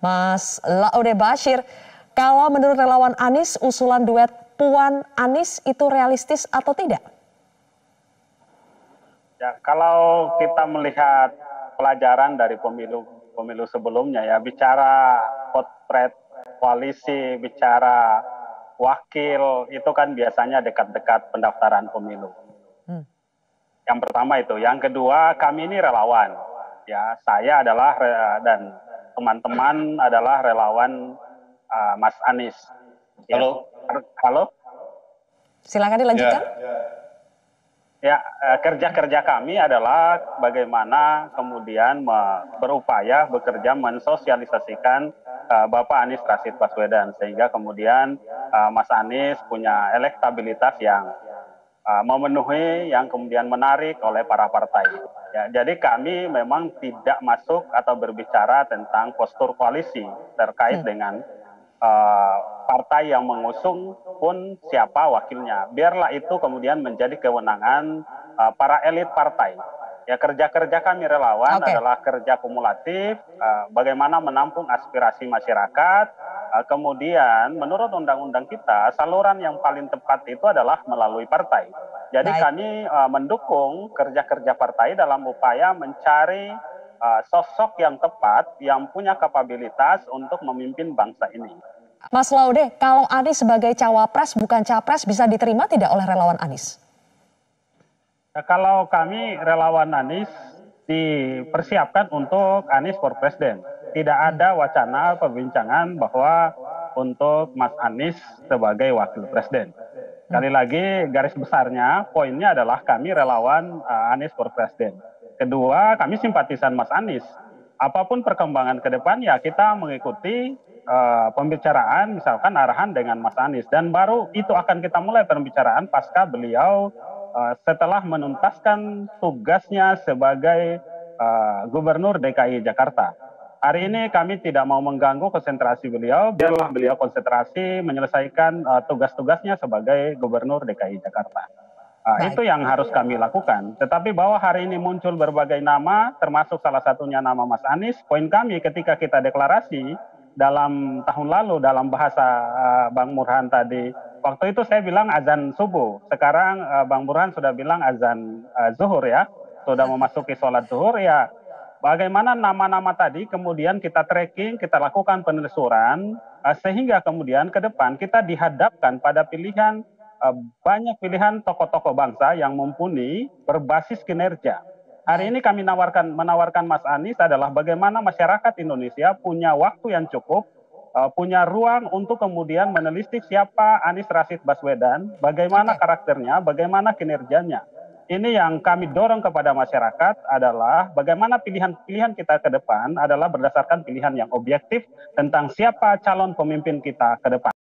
Mas Laude Bachir, kalau menurut relawan Anies, usulan duet Puan Anies itu realistis atau tidak? Ya, kalau kita melihat pelajaran dari pemilu sebelumnya ya, bicara potret koalisi, bicara wakil, itu kan biasanya dekat-dekat pendaftaran pemilu. Yang pertama itu. Yang kedua, kami ini relawan. Ya, saya adalah dan teman-teman adalah relawan Mas Anies. Ya. Halo. Halo. Silakan dilanjutkan. Ya, kerja-kerja kami adalah bagaimana kemudian berupaya bekerja mensosialisasikan Bapak Anies Rashid Baswedan, sehingga kemudian Mas Anies punya elektabilitas yang memenuhi, yang kemudian menarik oleh para partai. Ya, jadi kami memang tidak masuk atau berbicara tentang postur koalisi terkait dengan partai yang mengusung pun siapa wakilnya. Biarlah itu kemudian menjadi kewenangan para elit partai. Ya, kerja-kerja kami relawan adalah kerja kumulatif, bagaimana menampung aspirasi masyarakat. Kemudian menurut undang-undang kita, saluran yang paling tepat itu adalah melalui partai. Jadi kami mendukung kerja-kerja partai dalam upaya mencari sosok yang tepat, yang punya kapabilitas untuk memimpin bangsa ini. Mas Laude, kalau Anies sebagai cawapres bukan capres bisa diterima tidak oleh relawan Anies? Ya, kalau kami relawan Anies dipersiapkan untuk Anies for Presiden. Tidak ada wacana perbincangan bahwa untuk Mas Anies sebagai wakil presiden. Sekali lagi garis besarnya, poinnya adalah kami relawan Anies for Presiden. Kedua, kami simpatisan Mas Anies. Apapun perkembangan ke depan ya kita mengikuti pembicaraan misalkan arahan dengan Mas Anies, dan baru itu akan kita mulai pembicaraan pasca beliau setelah menuntaskan tugasnya sebagai Gubernur DKI Jakarta. Hari ini kami tidak mau mengganggu konsentrasi beliau, biarlah beliau konsentrasi menyelesaikan tugas-tugasnya sebagai Gubernur DKI Jakarta. Itu yang harus kami lakukan. Tetapi bahwa hari ini muncul berbagai nama, termasuk salah satunya nama Mas Anies, poin kami ketika kita deklarasi dalam tahun lalu dalam bahasa Bang Burhan tadi, waktu itu saya bilang azan subuh, sekarang Bang Burhan sudah bilang azan zuhur ya, sudah memasuki sholat zuhur ya. Bagaimana nama-nama tadi kemudian kita tracking, kita lakukan penelusuran, sehingga kemudian ke depan kita dihadapkan pada pilihan, banyak pilihan tokoh-tokoh bangsa yang mumpuni berbasis kinerja. Hari ini kami menawarkan Mas Anies adalah bagaimana masyarakat Indonesia punya waktu yang cukup, punya ruang untuk kemudian menelisik siapa Anies Rashid Baswedan, bagaimana karakternya, bagaimana kinerjanya. Ini yang kami dorong kepada masyarakat adalah bagaimana pilihan-pilihan kita ke depan adalah berdasarkan pilihan yang objektif tentang siapa calon pemimpin kita ke depan.